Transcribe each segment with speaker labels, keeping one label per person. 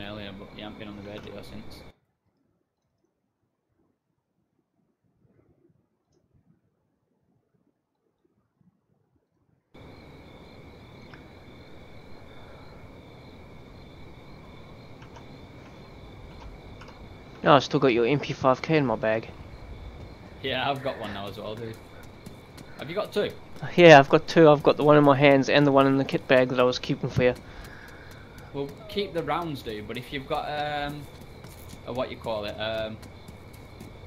Speaker 1: him earlier, but he hasn't been on the radio since.
Speaker 2: Oh, I've still got your MP5K in my bag.
Speaker 1: Yeah, I've got one now as well, dude. Have you got two?
Speaker 2: Yeah, I've got two. I've got the one in my hands and the one in the kit bag that I was keeping for you.
Speaker 1: Well, keep the rounds, dude, but if you've got, what you call it,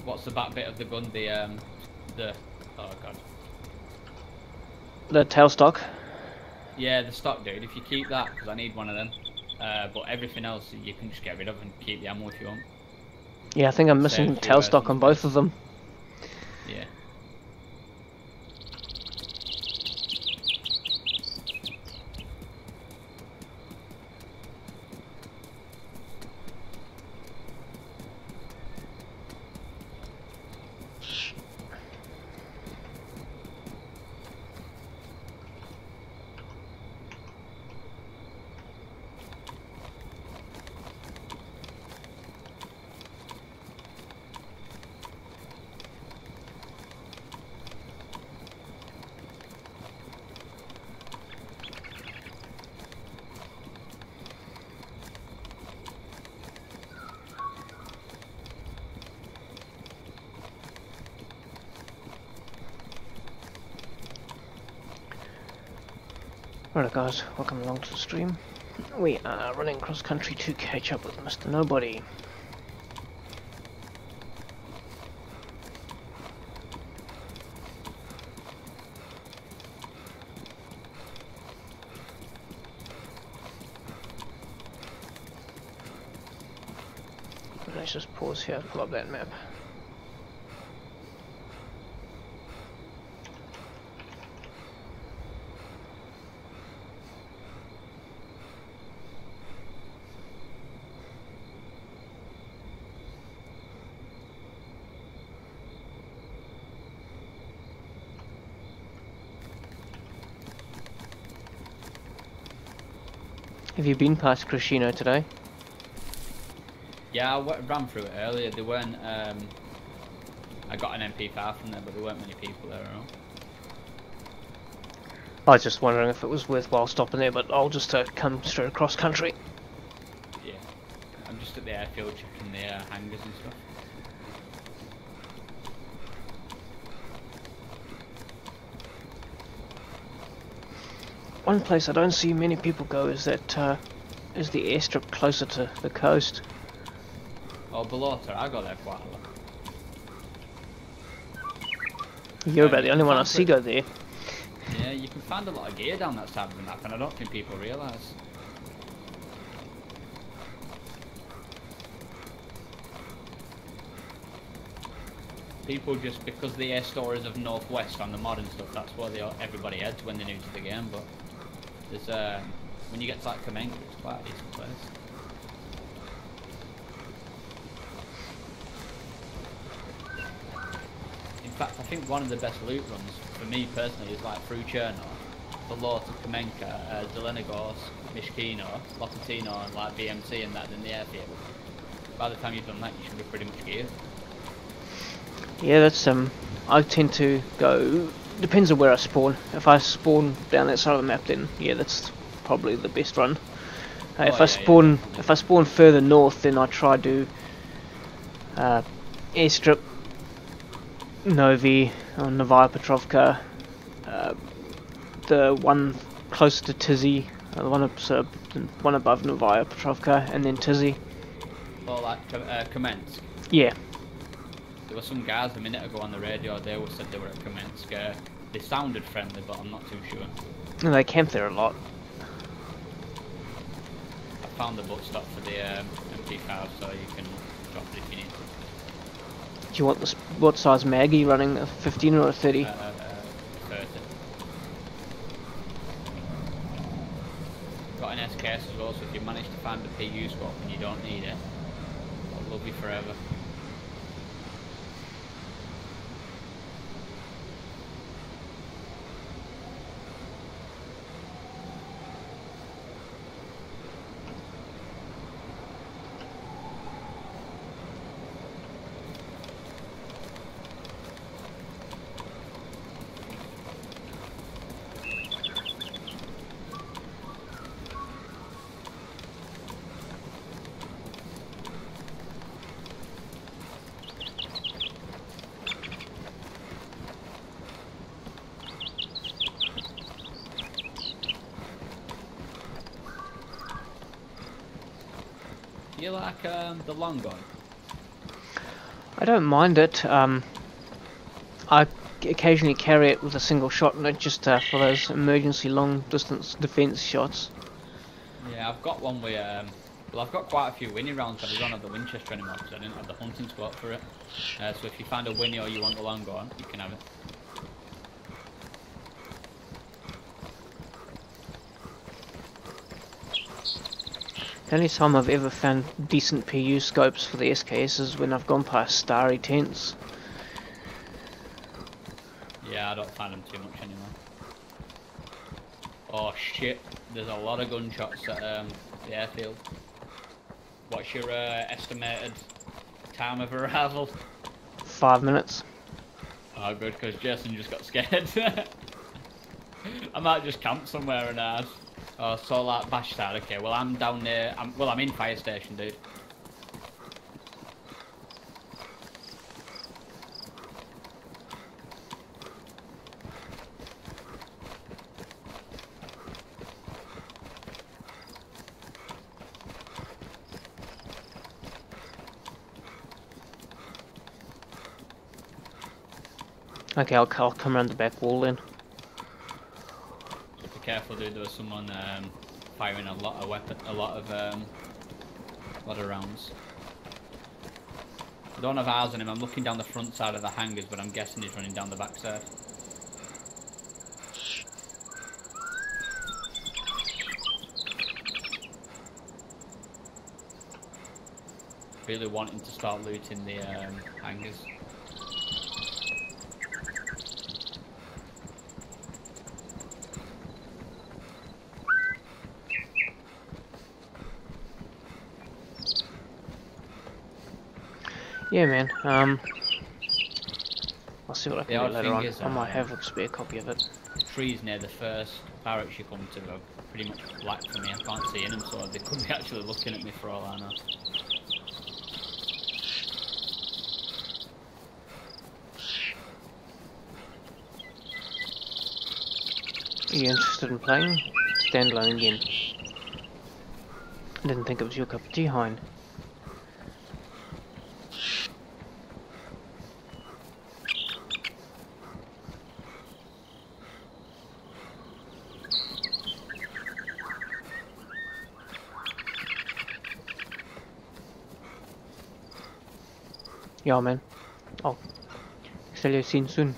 Speaker 1: what's the back bit of the gun, oh god.
Speaker 2: The tailstock?
Speaker 1: Yeah, the stock, dude, if you keep that, because I need one of them. But everything else, you can just get rid of and keep the ammo if you want.
Speaker 2: Yeah, I think I'm missing tailstock on both of them.
Speaker 1: Yeah.
Speaker 2: Alright guys, welcome along to the stream. We are running cross country to catch up with Mr. Nobody. Let's just pause here and pull up that map. Have you been past Crescino today?
Speaker 1: Yeah, I ran through it earlier. There weren't, I got an MP5 from there, but there weren't many people there at all.
Speaker 2: I was just wondering if it was worthwhile stopping there, but I'll just come straight across country.
Speaker 1: Yeah, I'm just at the airfield checking the hangars and stuff.
Speaker 2: One place I don't see many people go is that is the airstrip closer to the coast.
Speaker 1: Oh, Balota, I got there quite a lot.
Speaker 2: You're about the only one I see go there.
Speaker 1: Yeah, you can find a lot of gear down that side of the map, and I don't think people realise. People just, because the air stories of Northwest on the mod and stuff, that's where everybody heads when they're new to the game, but there's, when you get to like Kamenka, it's quite a decent place. In fact, I think one of the best loot runs, for me personally, is like through Cherno, Balota, Kamenka, Zelenogorsk, Mishkino, Lopatino, and like BMC and that in the airfield. By the time you've done that, you should be pretty much geared.
Speaker 2: Yeah, that's I tend to go, depends on where I spawn. If I spawn down that side of the map, then yeah, that's probably the best run. If I spawn further north, then I try to airstrip Novi or Novaya Petrovka, the one closer to Tizzy, the one above Novaya Petrovka, and then Tizzy.
Speaker 1: Or like Kamensk.
Speaker 2: Yeah.
Speaker 1: There were some guys a minute ago on the radio, they all said they were at Kamensk. They sounded friendly, but I'm not too sure.
Speaker 2: And they camp there a lot.
Speaker 1: I found the book stop for the MP5, so you can drop it if you need to.
Speaker 2: Do you want this? What size mag are you running? A 15 or a 30?
Speaker 1: 30. Got an SKS as well, so if you manage to find the PU swap and you don't need it, it'll love you forever. Do you like the long gun?
Speaker 2: I don't mind it. I occasionally carry it with a single shot in it just for those emergency long distance defense shots.
Speaker 1: Yeah, I've got one with well, I've got quite a few Winnie rounds, but I don't have the Winchester anymore because I didn't have the hunting scope for it. So if you find a Winnie or you want the long gun, you can have it.
Speaker 2: The only time I've ever found decent PU scopes for the SKS is when I've gone past starry tents.
Speaker 1: Yeah, I don't find them too much anymore. Oh shit, there's a lot of gunshots at the airfield. What's your estimated time of arrival?
Speaker 2: 5 minutes.
Speaker 1: Oh good, because Jason just got scared. I might just camp somewhere and ask. Oh, so like bash start, okay, well I'm down near, I'm in fire station, dude.
Speaker 2: Okay, I'll come around the back wall then.
Speaker 1: Be careful, dude. There was someone firing a lot of rounds. I don't have eyes on him. I'm looking down the front side of the hangars, but I'm guessing he's running down the back side. Really wanting to start looting the hangars.
Speaker 2: Yeah, man. I'll see what I can do later on.
Speaker 1: Is,
Speaker 2: I might have a spare copy of it.
Speaker 1: The trees near the first barracks you come to are pretty much black for me. I can't see in them, so they could be actually looking at me for all I know.
Speaker 2: Are you interested in playing? Standalone again. I didn't think it was your cup of tea, Hein. Ja, man. Oh. Ik zal je zien soon.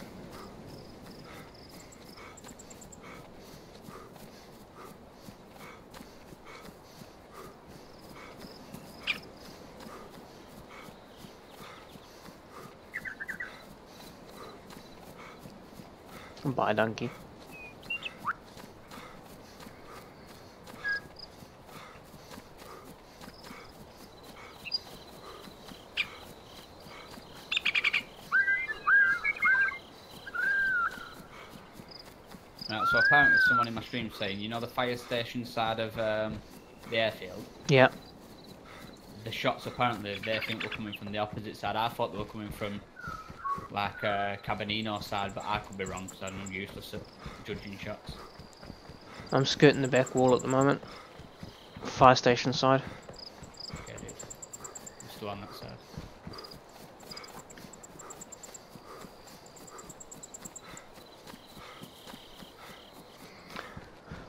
Speaker 2: Bye, donkey.
Speaker 1: Right, so apparently someone in my stream saying, you know the fire station side of the airfield?
Speaker 2: Yeah.
Speaker 1: The shots apparently they think were coming from the opposite side. I thought they were coming from like Cabanino side, but I could be wrong because I'm useless at judging shots.
Speaker 2: I'm skirting the back wall at the moment. Fire station side.
Speaker 1: Okay, dude. I'm still on that side.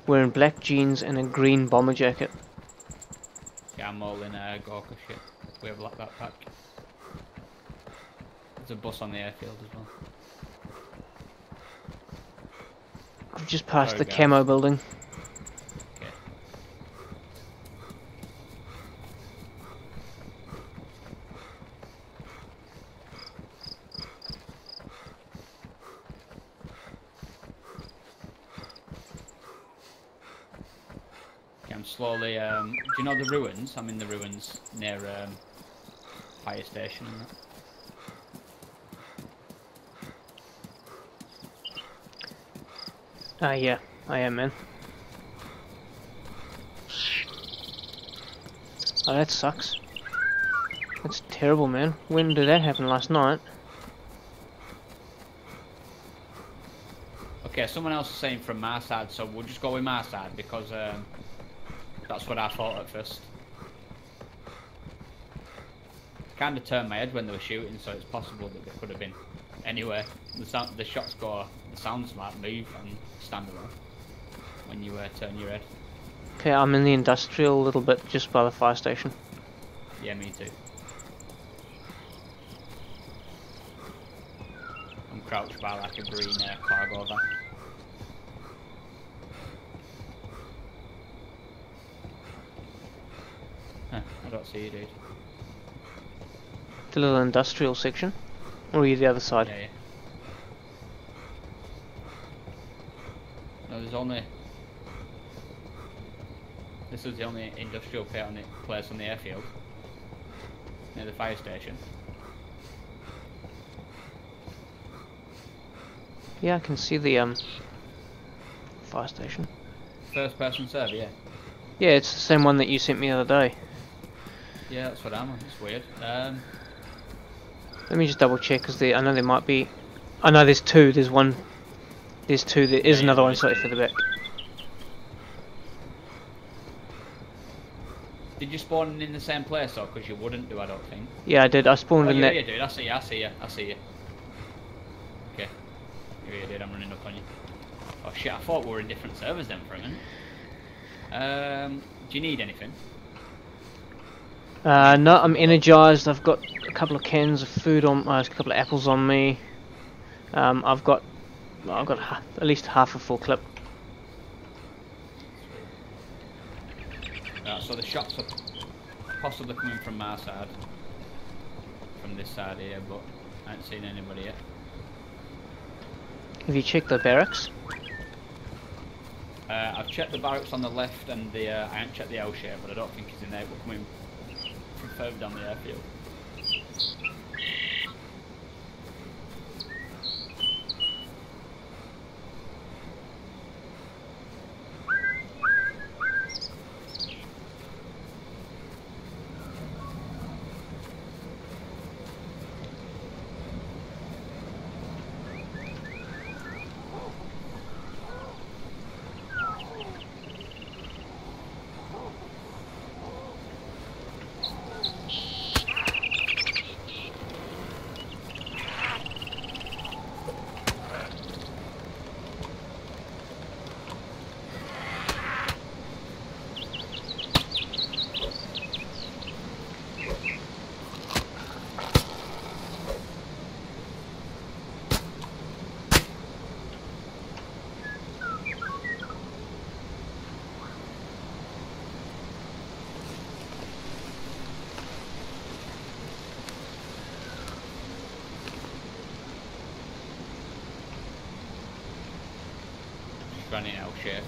Speaker 2: Wearing black jeans and a green bomber jacket.
Speaker 1: Yeah, I'm all in Gorka shit. We have like backpack. There's a bus on the airfield as well.
Speaker 2: I've just passed
Speaker 1: Sorry,
Speaker 2: the
Speaker 1: guys.
Speaker 2: camo building.
Speaker 1: Okay. Okay, I'm slowly. Do you know the ruins? I'm in the ruins near fire station and that.
Speaker 2: Yeah, I am, man. Oh, that sucks. That's terrible, man. When did that happen? Last night?
Speaker 1: Okay, someone else is saying from my side, so we'll just go with my side because that's what I thought at first. kind of turned my head when they were shooting, so it's possible that they could have been anywhere. The shots go, the sounds like move and standalone when you turn your head.
Speaker 2: Okay, I'm in the industrial a little bit, just by the fire station.
Speaker 1: Yeah, me too. I'm crouched by like a green cargo van. Huh, I don't see you, dude.
Speaker 2: The little industrial section? Or are you the other side?
Speaker 1: Yeah, yeah. No, there's only... This was the only industrial place on the airfield. Near the fire station.
Speaker 2: Yeah, I can see the fire station.
Speaker 1: First person server, yeah.
Speaker 2: Yeah, it's the same one that you sent me the other day.
Speaker 1: Yeah, that's what I'm on. It's weird.
Speaker 2: Let me just double check, because I know there might be... I know there's two, there's one... There's two, there is another one slightly further back.
Speaker 1: Did you spawn in the same place though? Because you wouldn't do, I don't think.
Speaker 2: Yeah, I did, I spawned in
Speaker 1: yeah,
Speaker 2: that...
Speaker 1: Yeah, dude, I see you. Okay. Yeah, dude, I'm running up on you. Oh shit, I thought we were in different servers then for a minute. Do you need anything?
Speaker 2: No, I'm energized. I've got a couple of cans of food on, a couple of apples on me. I've got at least half a full clip.
Speaker 1: So the shots are possibly coming from my side, from this side here, but I haven't seen anybody yet.
Speaker 2: Have you checked the barracks?
Speaker 1: I've checked the barracks on the left, and I haven't checked the L-shape, but I don't think it's in there. We're coming from further down the airfield. Running out shit.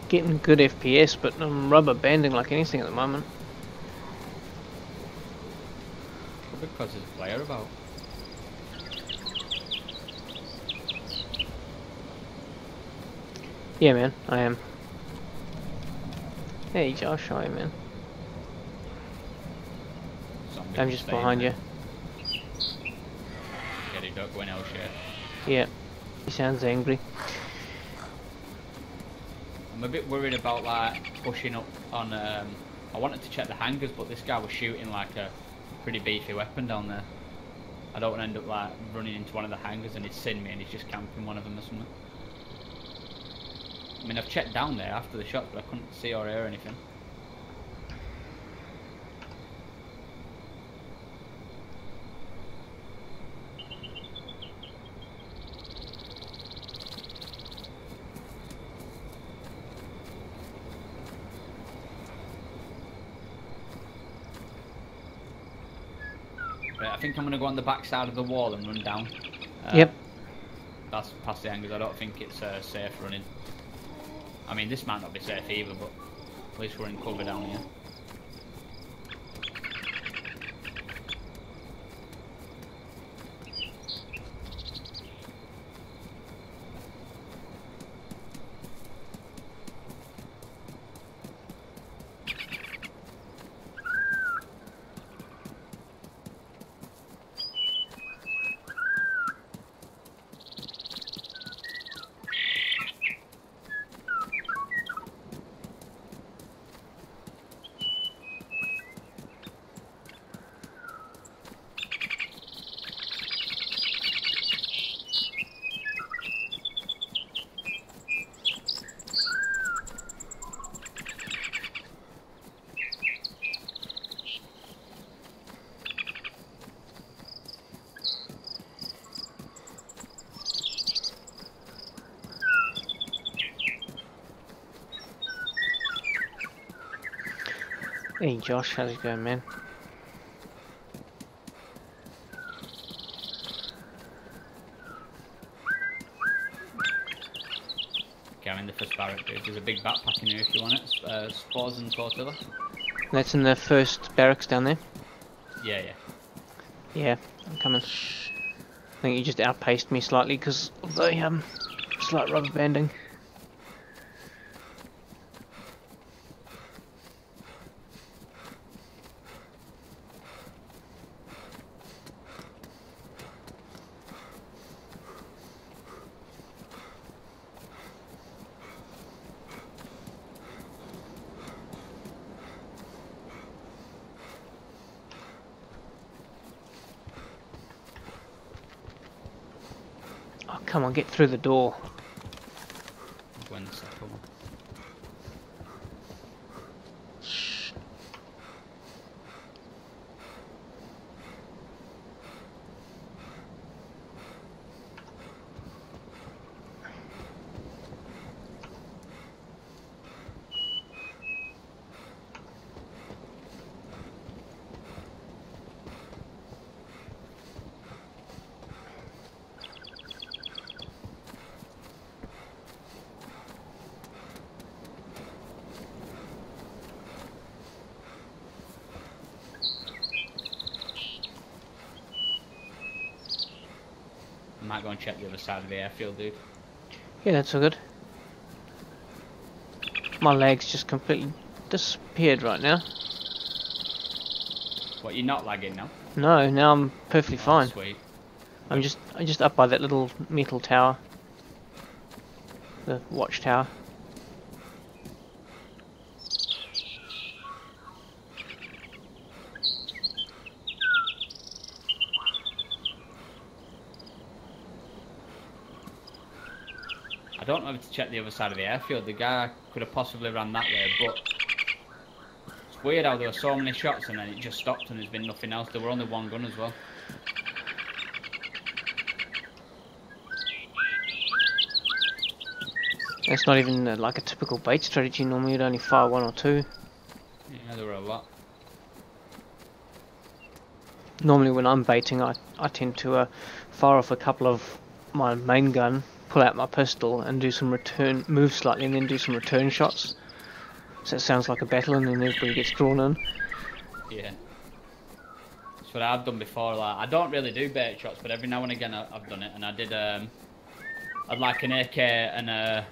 Speaker 2: Getting good FPS, but I'm rubber banding like anything at the moment.
Speaker 1: Probably because there's a player about.
Speaker 2: Yeah, man, I am. Hey, Josh, how are you, man? I'm just behind you.
Speaker 1: Get it, duck, when else shit.
Speaker 2: Yeah, he sounds angry.
Speaker 1: I'm a bit worried about like pushing up on. I wanted to check the hangars, but this guy was shooting like a pretty beefy weapon down there. I don't want to end up like running into one of the hangars and he's seen me and he's just camping one of them or something. I mean, I've checked down there after the shot, but I couldn't see or hear anything. Right, I think I'm going to go on the back side of the wall and run down.
Speaker 2: Yep.
Speaker 1: That's past the hangars. I don't think it's safe running. I mean, this might not be safe either, but at least we're in cover down here.
Speaker 2: Hey Josh, how's it going, man?
Speaker 1: Okay, I'm in the first barrack, dude. There's a big backpack in here if you want it. Spores and tortilla.
Speaker 2: That's in the first barracks down there?
Speaker 1: Yeah, yeah.
Speaker 2: Yeah, I'm coming. I think you just outpaced me slightly because of the slight rubber banding. Oh, come on, get through the door.
Speaker 1: I'm going the second one. I might go and check the other side of the airfield, dude.
Speaker 2: Yeah, that's all good. My legs just completely disappeared right now.
Speaker 1: What, you're not lagging now?
Speaker 2: No, now I'm perfectly fine.
Speaker 1: Sweet.
Speaker 2: I'm just up by that little metal tower. The watchtower.
Speaker 1: I don't know if to check the other side of the airfield. The guy could have possibly ran that way, but it's weird how there were so many shots and then it just stopped and there's been nothing else. There were only one gun as well.
Speaker 2: It's not even like a typical bait strategy. Normally you'd only fire one or two.
Speaker 1: Yeah, there were a lot.
Speaker 2: Normally when I'm baiting, I tend to fire off a couple of my main gun, pull out my pistol and do some return, move slightly and then do some return shots. So it sounds like a battle and then everybody gets drawn in.
Speaker 1: Yeah. That's what I've done before. Like, I don't really do bait shots, but every now and again I've done it. And I did, I'd like an AK and a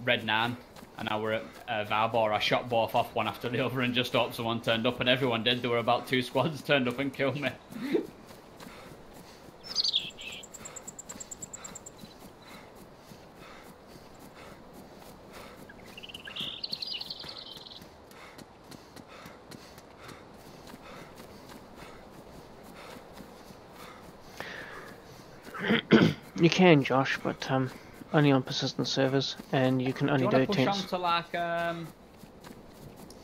Speaker 1: Red 9, and I were at Valbor. I shot both off one after the other and just hoped someone turned up, and everyone did. There were about 2 squads turned up and killed me.
Speaker 2: You can, Josh, but only on persistent servers, and you can only do
Speaker 1: you want to push
Speaker 2: tents.
Speaker 1: on to like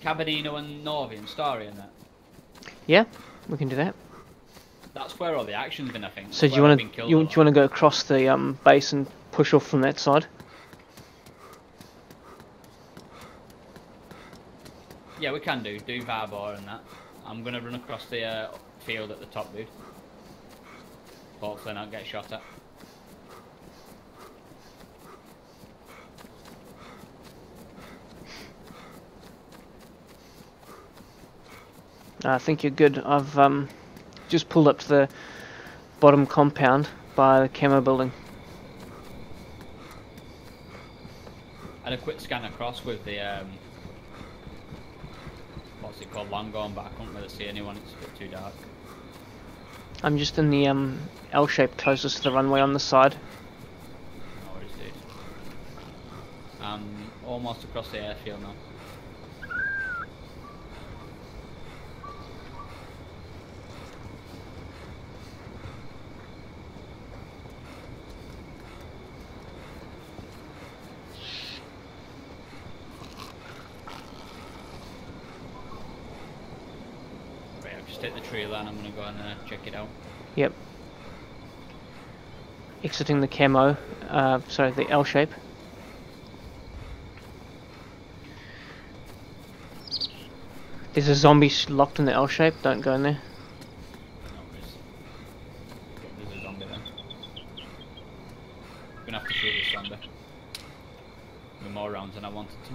Speaker 1: Cabadino and Novi and Starry and that?
Speaker 2: Yeah, we can do that.
Speaker 1: That's where all the action's been, I think.
Speaker 2: So do you want to go across the base and push off from that side?
Speaker 1: Yeah, we can do Varbor and that. I'm gonna run across the field at the top, dude. Hopefully not get shot at.
Speaker 2: I think you're good. I've just pulled up to the bottom compound by the camo building.
Speaker 1: I had a quick scan across with the what's it called, Langon, but I couldn't really see anyone. It's a bit too dark.
Speaker 2: I'm just in the L shape closest to the runway on the side.
Speaker 1: No worries, dude. I'm almost across the airfield now. Hit the tree line. I'm gonna go and check it out.
Speaker 2: Yep. Exiting the camo, sorry, the L shape. There's a zombie locked in the L shape. Don't go in there.
Speaker 1: No, there's a zombie there. I'm gonna have to shoot this zombie with more rounds than I wanted to.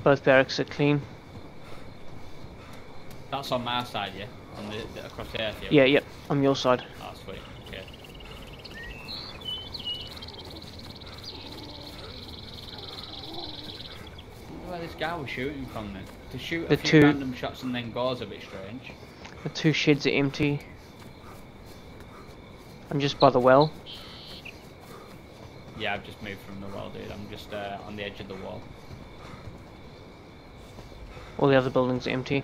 Speaker 2: Both barracks are clean.
Speaker 1: That's on my side, yeah? On the across the airfield?
Speaker 2: Yeah, yep. On your side.
Speaker 1: Oh, sweet. Okay. Where this guy was shooting from then? To shoot a few random shots and then goes a bit strange.
Speaker 2: The 2 sheds are empty. I'm just by the well.
Speaker 1: Yeah, I've just moved from the well, dude. I'm just on the edge of the wall.
Speaker 2: All the other buildings are empty.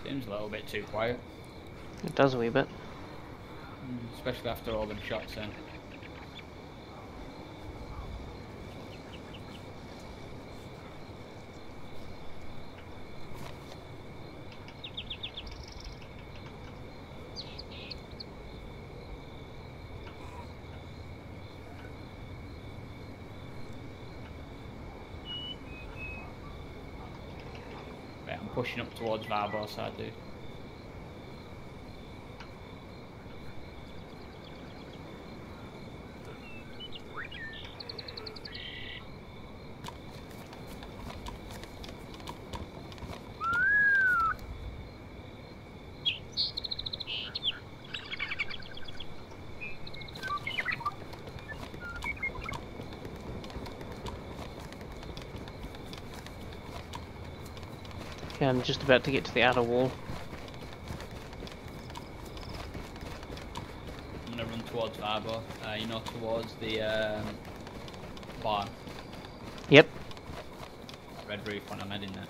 Speaker 1: Seems a little bit too quiet.
Speaker 2: It does a wee bit.
Speaker 1: Especially after all them shots in. I'm pushing up towards Varbo side, dude.
Speaker 2: Yeah, I'm just about to get to the outer wall.
Speaker 1: I'm gonna run towards Varbo, you know, towards the bar.
Speaker 2: Yep.
Speaker 1: Red roof when I'm heading there.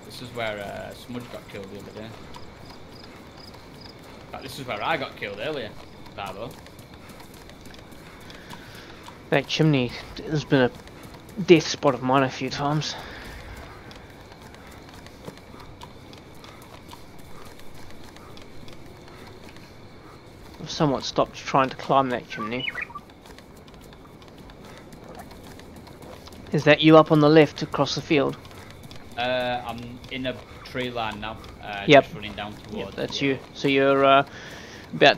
Speaker 1: This is where Smudge got killed the other day. In fact, this is where I got killed earlier, Barbo.
Speaker 2: That chimney has been a death spot of mine a few times. I've somewhat stopped trying to climb that chimney. Is that you up on the left across the field?
Speaker 1: I'm in a tree line now,
Speaker 2: Yep.
Speaker 1: just running down towards.
Speaker 2: Yep, that's you. So you're about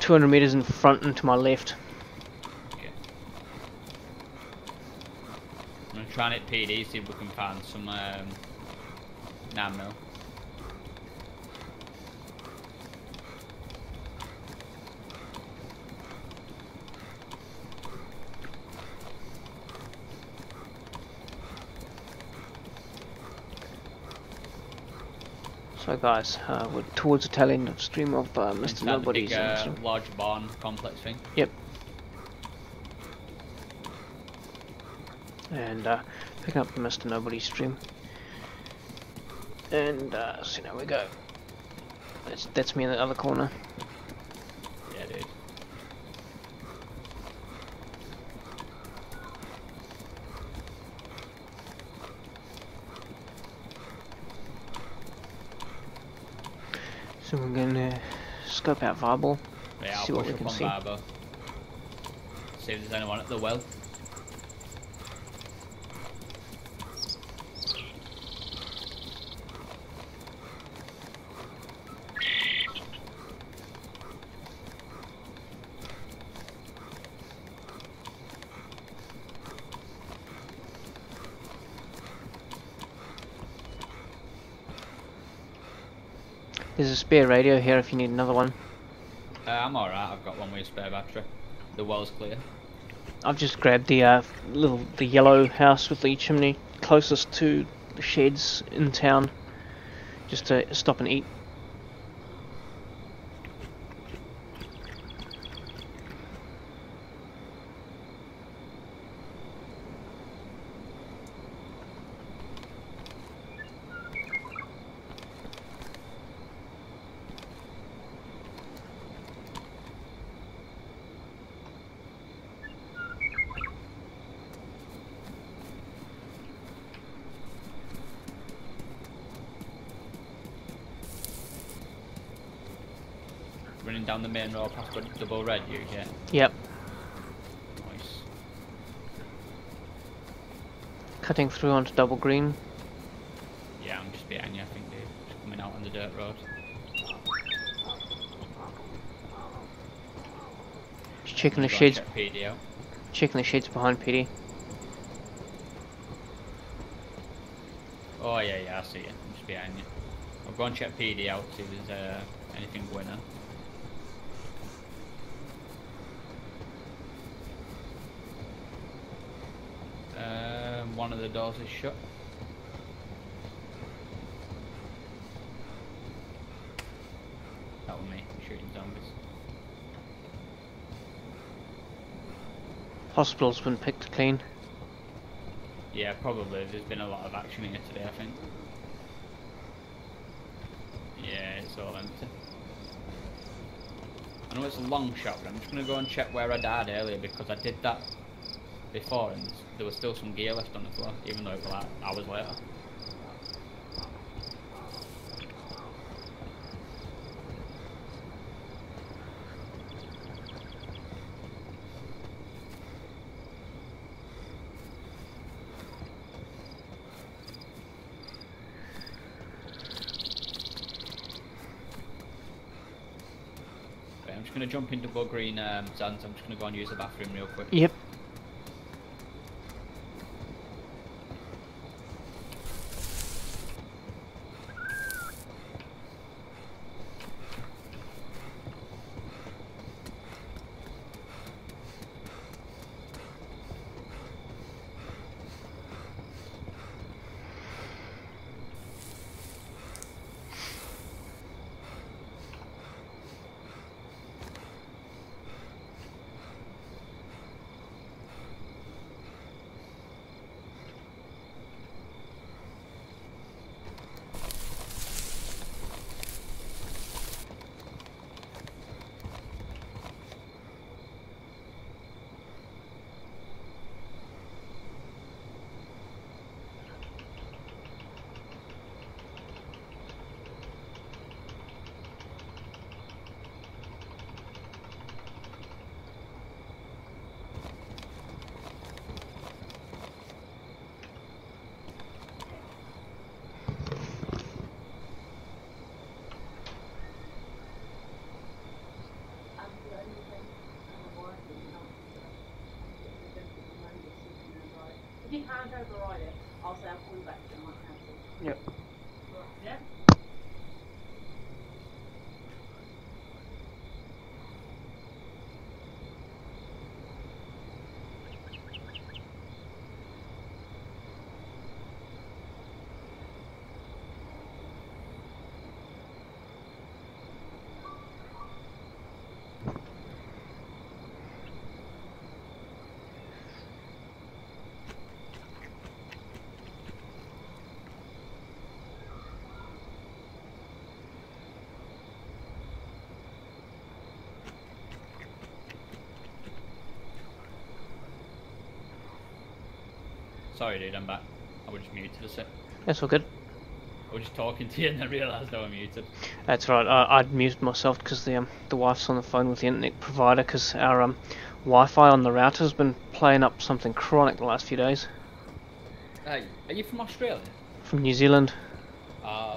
Speaker 2: 200 meters in front and to my left.
Speaker 1: Okay. I'm gonna try and hit PD, see if we can find some 9mm.
Speaker 2: So guys, we're towards the tail end of stream of Mr. Nobody's.
Speaker 1: The big, large barn complex thing.
Speaker 2: Yep. And picking up the Mr. Nobody's stream. And so now we go. That's me in the other corner.
Speaker 1: Yeah, dude.
Speaker 2: So we're gonna scope out Varbo.
Speaker 1: Yeah,
Speaker 2: see
Speaker 1: I'll
Speaker 2: what
Speaker 1: push
Speaker 2: we can
Speaker 1: up on
Speaker 2: see.
Speaker 1: Barbo. See if there's anyone at the well.
Speaker 2: There's a spare radio here if you need another one.
Speaker 1: I'm alright, I've got one with a spare battery. The well's clear.
Speaker 2: I've just grabbed the the yellow house with the chimney closest to the sheds in town, just to stop and eat.
Speaker 1: Running down the main road past the double red you get.
Speaker 2: Yep.
Speaker 1: Nice.
Speaker 2: Cutting through onto double green.
Speaker 1: Yeah, I'm just behind you, I think, dude. Just coming out on the dirt road.
Speaker 2: Just checking the sheds.
Speaker 1: Check PD out.
Speaker 2: Checking the sheds behind PD.
Speaker 1: Oh yeah, I see you. I'm just behind you. I'll go and check PD out, see if there's anything going on. One of the doors is shut. That was me shooting zombies.
Speaker 2: Hospital's been picked clean.
Speaker 1: Yeah, probably. There's been a lot of action here today, I think. Yeah, it's all empty. I know it's a long shot, but I'm just going to go and check where I died earlier because I did that before and there was still some gear left on the floor, even though it was like hours later. Okay, I'm just going to jump into double green Zans. I'm just going to go and use the bathroom real quick.
Speaker 2: Yep.
Speaker 3: If you can't override it, I'll say I'll call you back to my cancel.
Speaker 2: Yep.
Speaker 3: Yeah?
Speaker 1: Sorry dude, I'm back. I was just muted a sec.
Speaker 2: That's all good.
Speaker 1: I was just talking to you and I realised I was muted.
Speaker 2: That's right. I'd muted myself because the wife's on the phone with the internet provider because our Wi-Fi on the router's been playing up something chronic the last few days.
Speaker 1: Hey, are you from Australia?
Speaker 2: From New Zealand.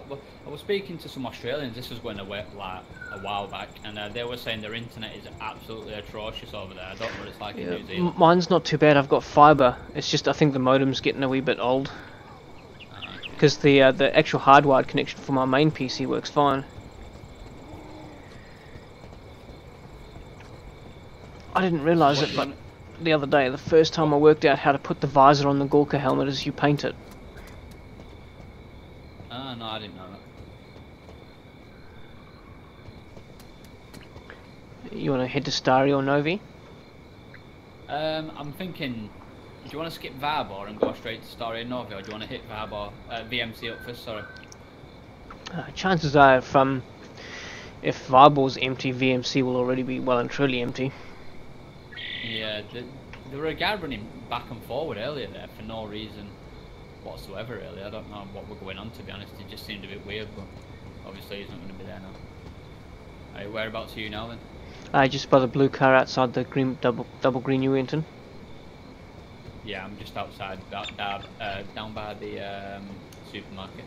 Speaker 1: Well, I was speaking to some Australians. This was going away like a while back, and they were saying their internet is absolutely atrocious over there. I don't know what it's like in New Zealand.
Speaker 2: Mine's not too bad. I've got fibre. It's just I think the modem's getting a wee bit old. Because the actual hardwired connection for my main PC works fine. I didn't realise it, but the other day, the first time I worked out how to put the visor on the Gorka helmet is you paint it.
Speaker 1: Ah, no, I didn't know that.
Speaker 2: You want to head to Starry or Novi?
Speaker 1: I'm thinking, do you want to skip Varbor and go straight to Starry and Novi, or do you want to hit Varbor, VMC up first, sorry?
Speaker 2: Chances are, if Varbor's empty, VMC will already be well and truly empty.
Speaker 1: Yeah, there were a guy running back and forward earlier there for no reason whatsoever, really. I don't know what we're going on, to be honest. It just seemed a bit weird, but obviously he's not going to be there now. Right, whereabouts are you now, then?
Speaker 2: Just by the blue car outside the green double green you went in.
Speaker 1: Yeah, I'm just outside, down by the supermarket.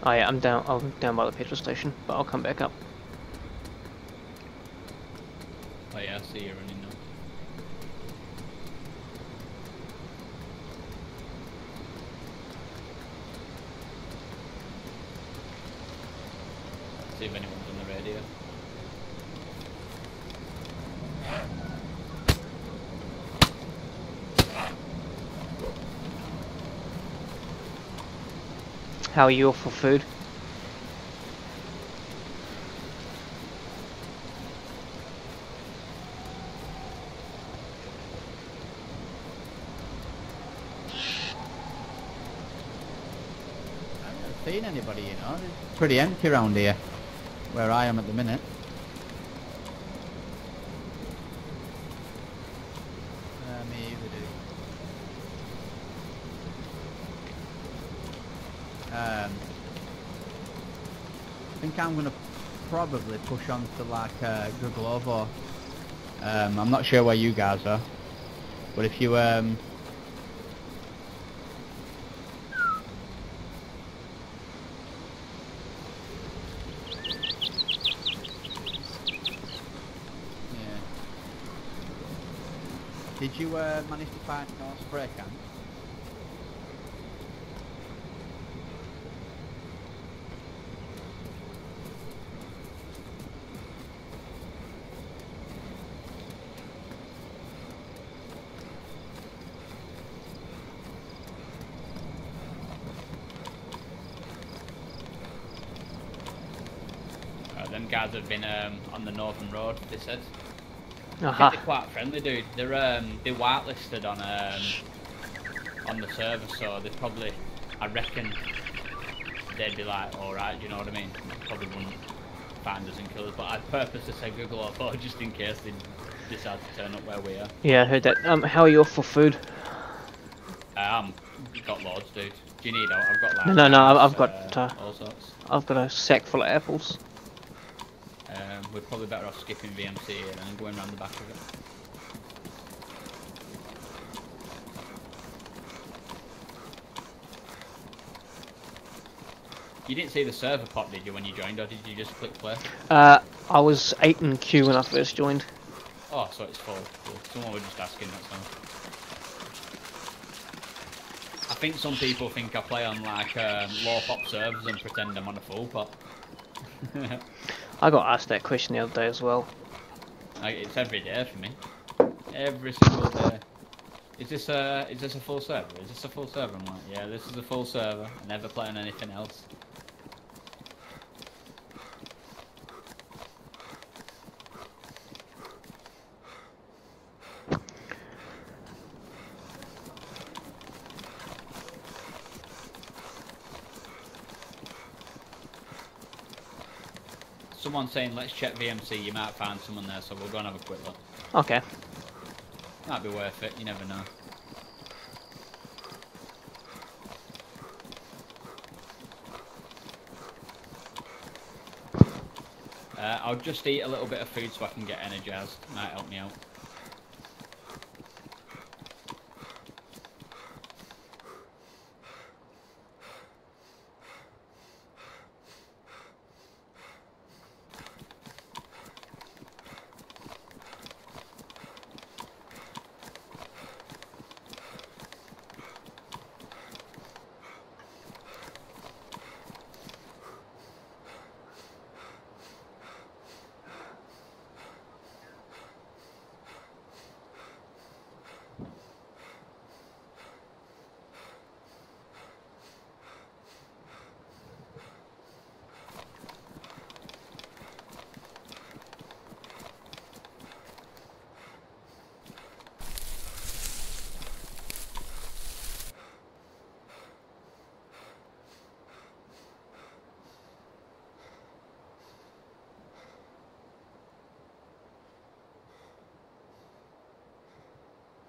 Speaker 2: Oh yeah, I'm down by the petrol station, but I'll come back up.
Speaker 1: Oh yeah, I see you running now. See if anyone's on the radio.
Speaker 2: How are you off for food?
Speaker 4: I haven't seen anybody, you know. It's pretty empty around here, where I am at the minute. Me either, dude. I think I'm gonna probably push on to like Guglovo. I'm not sure where you guys are, but if you Did you manage to find no spray can?
Speaker 1: Them guys have been on the Northern Road, they said.
Speaker 2: Aha.
Speaker 1: I think they're quite friendly, dude. They're whitelisted on the server, so they probably, I reckon, they'd be like, alright, do you know what I mean? Probably wouldn't find us and kill us, but I purposely said Google or phone just in case they decide to turn up where we are.
Speaker 2: Yeah, I heard that. How are you off for food?
Speaker 1: Got loads, dude. Do you need? I've got like.
Speaker 2: No, I've got
Speaker 1: all sorts.
Speaker 2: I've got a sack full of apples.
Speaker 1: We're probably better off skipping VMC here and going around the back of it. You didn't see the server pop, did you, when you joined, or did you just click play?
Speaker 2: I was 8 in queue when I first joined.
Speaker 1: Oh, so it's full. Cool. Someone was just asking, that's all. I think some people think I play on like low pop servers and pretend I'm on a full pop.
Speaker 2: I got asked that question the other day as well.
Speaker 1: It's every day for me. Every single day. Is this a full server? Is this a full server? I'm like, yeah, this is a full server. I never play on anything else. Someone's saying let's check VMC, you might find someone there, so we'll go and have a quick look.
Speaker 2: Okay.
Speaker 1: Might be worth it, you never know. I'll just eat a little bit of food so I can get energized. Might help me out.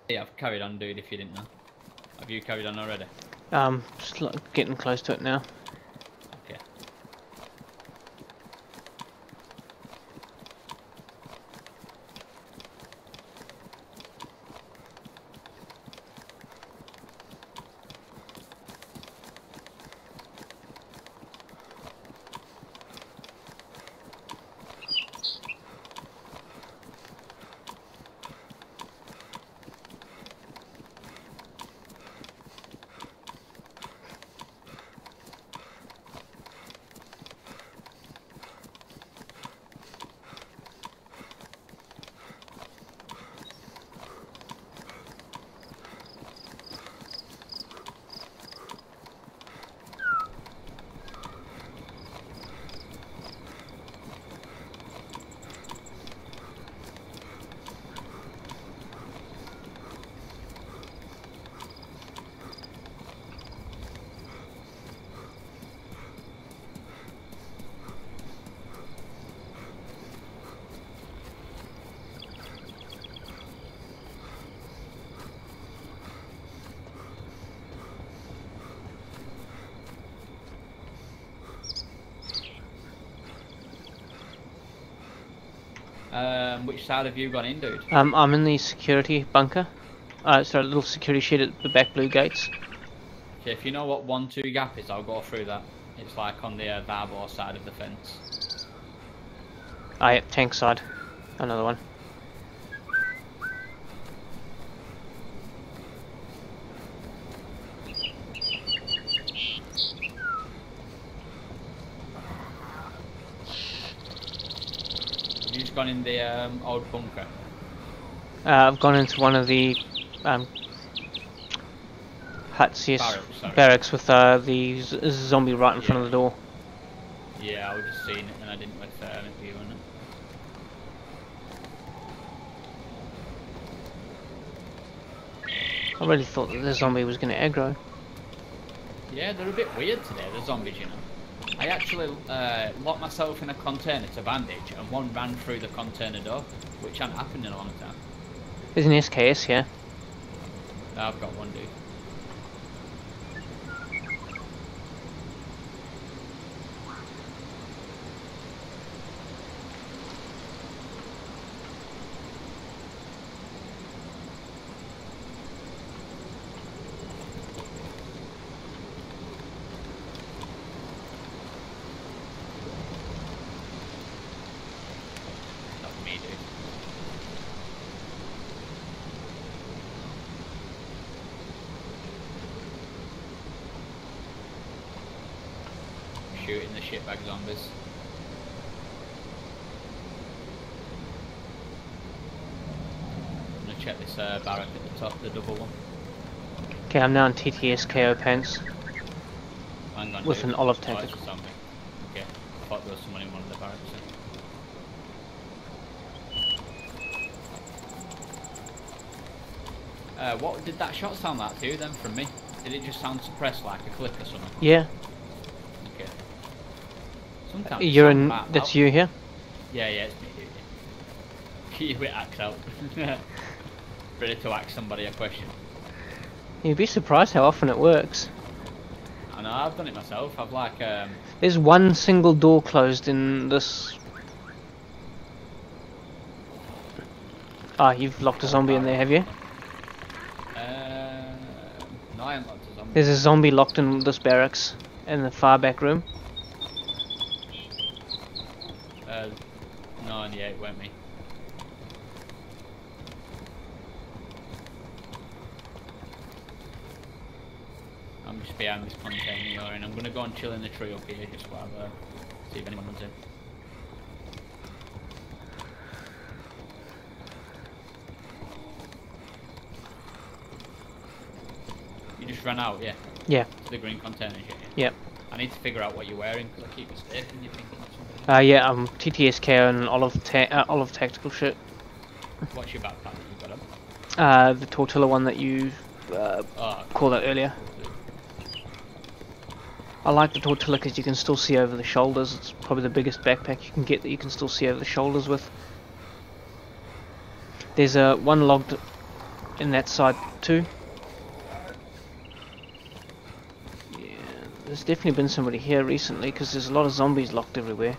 Speaker 1: Yeah, I've carried on, dude, if you didn't know. Have you carried on already?
Speaker 2: Just getting close to it now.
Speaker 1: Okay. Which side have you gone in, dude?
Speaker 2: I'm in the security bunker. Sorry, little security shed at the back blue gates.
Speaker 1: Okay, if you know what 1-2 gap is, I'll go through that. It's like on the Varbor side of the fence.
Speaker 2: Ah, yeah, tank side. Another one.
Speaker 1: Have you just gone in the old bunker?
Speaker 2: I've gone into one of the huts, yes, barracks with the zombie right in front of the door.
Speaker 1: Yeah, I was just seeing it and I didn't wait for an view on it.
Speaker 2: I really thought that the zombie was going to aggro.
Speaker 1: Yeah, they're a bit weird today, the zombies, you know. I actually locked myself in a container to bandage and one ran through the container door, which hasn't happened in a long time.
Speaker 2: There's an SKS here.
Speaker 1: I've got one, dude. Not me, dude. Shooting the shitbag zombies. I'm gonna check this barrack at the top, the double one.
Speaker 2: Okay, I'm now in TTS KO pants
Speaker 1: Hang on,
Speaker 2: with
Speaker 1: dude.
Speaker 2: an olive
Speaker 1: Oh, it's
Speaker 2: tactical.
Speaker 1: a zombie. Okay, I thought there was someone in one of the barracks. What did that shot sound like to you then from me? Did it just sound suppressed like a click or something?
Speaker 2: Yeah,
Speaker 1: Okay. Sometimes
Speaker 2: you're
Speaker 1: it
Speaker 2: in.
Speaker 1: sounds
Speaker 2: That's
Speaker 1: out.
Speaker 2: you here.
Speaker 1: Yeah, it's me, dude. Keep it axe out. Ready to ask somebody a question.
Speaker 2: You'd be surprised how often it works.
Speaker 1: I know, I've done it myself. I've like,
Speaker 2: There's one single door closed in this. Ah, you've locked a zombie in there, have you?
Speaker 1: no, I haven't locked a zombie.
Speaker 2: There's a zombie locked in this barracks in the far back room.
Speaker 1: No, yeah, it weren't me. I'm just behind this container you're in. I'm gonna go and chill in the tree up here just while see if anyone runs in. You just ran out, yeah?
Speaker 2: Yeah.
Speaker 1: To the green container shit, yeah?
Speaker 2: Yep.
Speaker 1: I need to figure out what you're wearing because I keep mistaking you thinking it's something.
Speaker 2: Yeah, TTS KO and olive tactical shit.
Speaker 1: What's your backpack that you got up?
Speaker 2: The tortilla one that you called out earlier. I like the tortilla because you can still see over the shoulders. It's probably the biggest backpack you can get that you can still see over the shoulders with. There's one logged in that side too. Yeah, there's definitely been somebody here recently because there's a lot of zombies locked everywhere.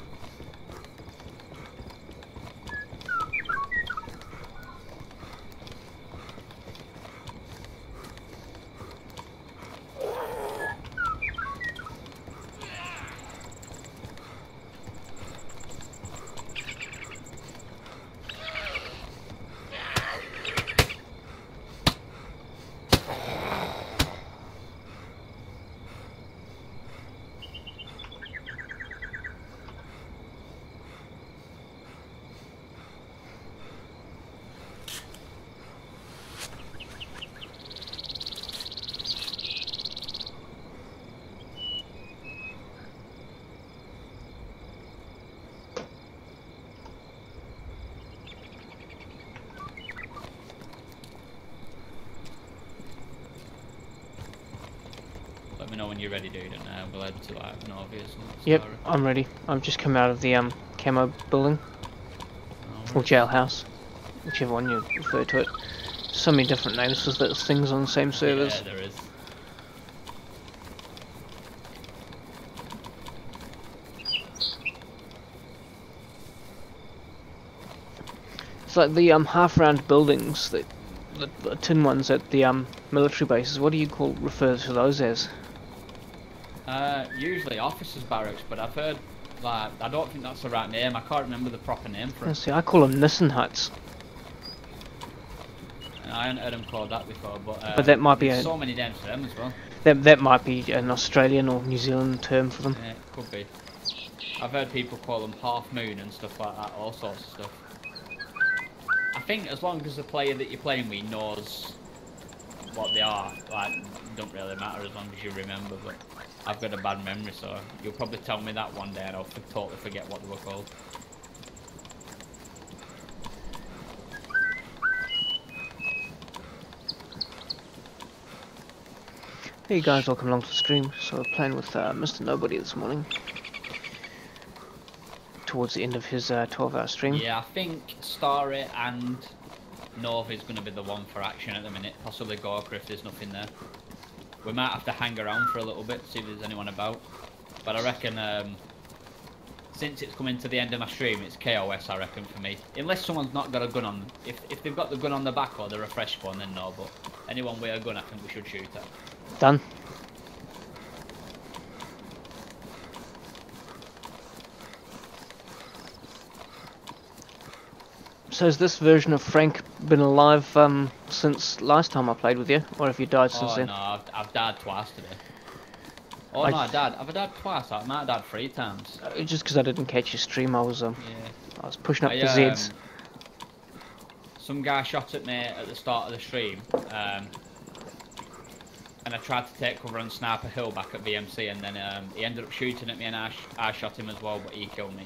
Speaker 1: Let me know when you're ready, dude, and we'll head to like Norvius.
Speaker 2: Yep, I'm ready. I've just come out of the camo building, or jailhouse, whichever one you refer to it. So many different names because there's things on the same servers.
Speaker 1: Yeah, there is.
Speaker 2: It's like the half-round buildings, the tin ones at the military bases. What do you refer to those as?
Speaker 1: Usually officers' barracks, but I've heard, like, I don't think that's the right name. I can't remember the proper name for it.
Speaker 2: See, I call them Nissen huts.
Speaker 1: I haven't heard them called that before, but
Speaker 2: that might be
Speaker 1: there's so many names for them as well.
Speaker 2: That might be an Australian or New Zealand term for them.
Speaker 1: Yeah, it could be. I've heard people call them half moon and stuff like that, all sorts of stuff. I think as long as the player that you're playing with knows what they are, like, it don't really matter as long as you remember, but I've got a bad memory, so you'll probably tell me that one day and I'll totally forget what they were called.
Speaker 2: Hey guys, welcome along to the stream. So we're playing with Mr. Nobody this morning. Towards the end of his 12-hour stream.
Speaker 1: Yeah, I think Starry and Nova is going to be the one for action at the minute. Possibly Gorka if there's nothing there. We might have to hang around for a little bit, see if there's anyone about. But I reckon, since it's coming to the end of my stream, it's KOS, I reckon, for me. Unless someone's not got a gun on. If they've got the gun on the back or they're a fresh spawn, then no. But anyone with a gun, I think we should shoot at.
Speaker 2: Done. So has this version of Frank been alive since last time I played with you, or have you died since then?
Speaker 1: No, I've died twice today. Oh no, have I died twice? I might have died 3 times.
Speaker 2: Just because I didn't catch your stream, I was
Speaker 1: yeah.
Speaker 2: I was pushing up the Zeds.
Speaker 1: Some guy shot at me at the start of the stream, and I tried to take cover on Sniper Hill back at VMC, and then he ended up shooting at me, and I shot him as well, but he killed me.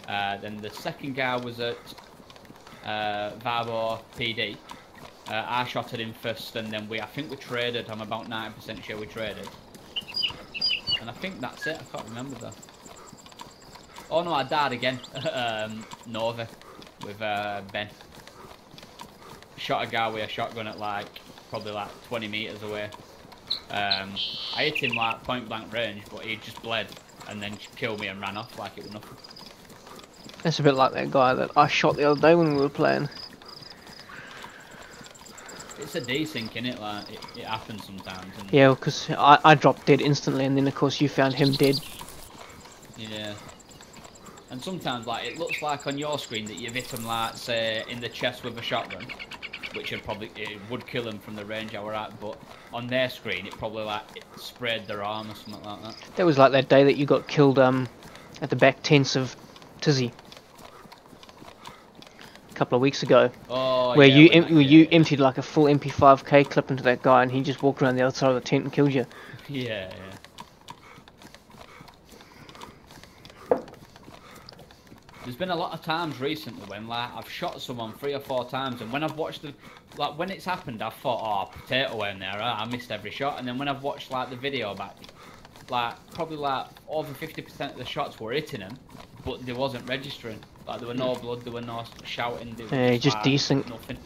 Speaker 1: Then the second guy was at Vabo PD. I shot at him first, and then I think we traded. I'm about 90% sure we traded. And I think that's it. I can't remember though. Oh no, I died again. Nova with Ben. Shot a guy with a shotgun at probably 20 meters away. I hit him point blank range, but he just bled and then killed me and ran off like it was nothing.
Speaker 2: It's a bit like that guy that I shot the other day when we were playing.
Speaker 1: It's a desync, innit? Like, it happens sometimes. And
Speaker 2: yeah, because I dropped dead instantly, and then of course you found him dead.
Speaker 1: Yeah. And sometimes, it looks like on your screen that you've hit him, say, in the chest with a shotgun, which it would kill him from the range I were at, but on their screen, it probably, it sprayed their arm or something like that.
Speaker 2: That was like that day that you got killed at the back tents of Tizzy. A couple of weeks ago, where
Speaker 1: yeah,
Speaker 2: you emptied like a full MP5K clip into that guy, and he just walked around the other side of the tent and killed you.
Speaker 1: Yeah. There's been a lot of times recently when I've shot someone 3 or 4 times, and when I've watched when it's happened, I've thought, oh, potato in there, I missed every shot, and then when I've watched the video back, probably over 50% of the shots were hitting him, but they wasn't registering. There were no blood, there were no shouting.
Speaker 2: Yeah, just decent.
Speaker 1: Nothing.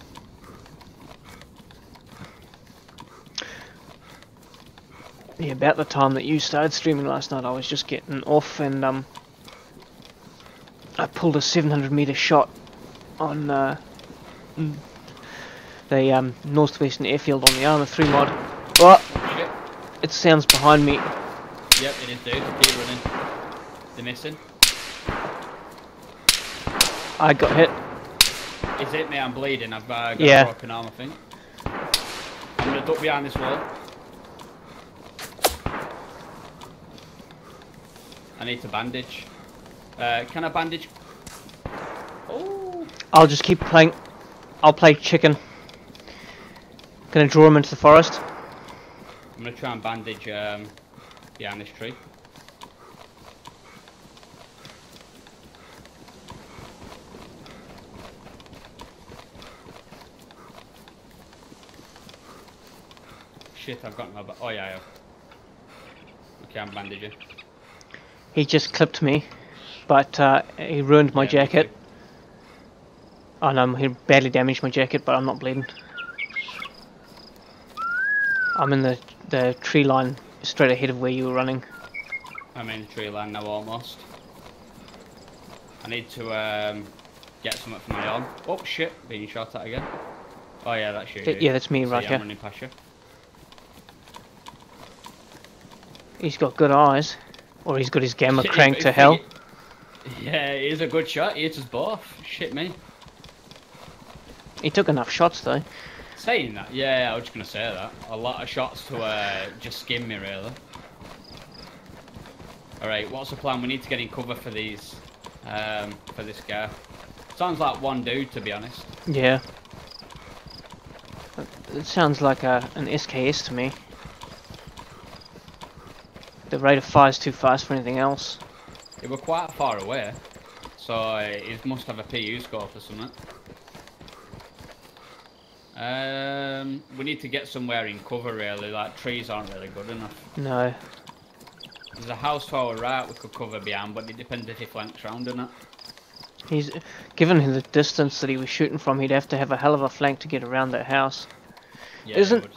Speaker 2: Yeah, about the time that you started streaming last night, I was just getting off, and I pulled a 700-meter shot on the northwestern airfield on the Armour 3 mod. Oh,
Speaker 1: Shit.
Speaker 2: it sounds behind me.
Speaker 1: Yep, it is, dude. Keep running. They're missing.
Speaker 2: I got hit.
Speaker 1: Is it me? I'm bleeding. I've got
Speaker 2: Yeah.
Speaker 1: a broken arm, I think. I'm gonna duck behind this wall. I need to bandage. Can I bandage? Oh.
Speaker 2: I'll just keep playing. I'll play chicken. Gonna draw him into the forest.
Speaker 1: I'm gonna try and bandage behind this tree. Shit, I've got my. Oh yeah, I have. Okay, I'm bandaging.
Speaker 2: He just clipped me, but he ruined my
Speaker 1: Yeah, me
Speaker 2: jacket.
Speaker 1: too.
Speaker 2: Oh no, he badly damaged my jacket, but I'm not bleeding. I'm in the tree line straight ahead of where you were running.
Speaker 1: I'm in the tree line now almost. I need to get something for my arm. Oh shit, being shot at again. Oh yeah, that's you.
Speaker 2: Yeah, that's me right
Speaker 1: I'm
Speaker 2: here.
Speaker 1: running past you.
Speaker 2: He's got good eyes, or he's got his gamma
Speaker 1: Shit,
Speaker 2: cranked
Speaker 1: if
Speaker 2: to
Speaker 1: we
Speaker 2: hell.
Speaker 1: Yeah, he's a good shot. He hits us both. Shit me.
Speaker 2: He took enough shots though.
Speaker 1: Saying that, yeah, I was just gonna say that. A lot of shots to just skim me, really. Alright, what's the plan? We need to get in cover for these, for this guy. Sounds like one dude, to be honest.
Speaker 2: Yeah. It sounds like an SKS to me. The rate of fire is too fast for anything else.
Speaker 1: They were quite far away, so he must have a PU scope or something. We need to get somewhere in cover, really. Like, trees aren't really good enough.
Speaker 2: No.
Speaker 1: There's a house to our right we could cover behind, but it depends if he flanks round or not.
Speaker 2: He's given him the distance that he was shooting from, he'd have to have a hell of a flank to get around that house.
Speaker 1: Yeah,
Speaker 2: Isn't-
Speaker 1: he would.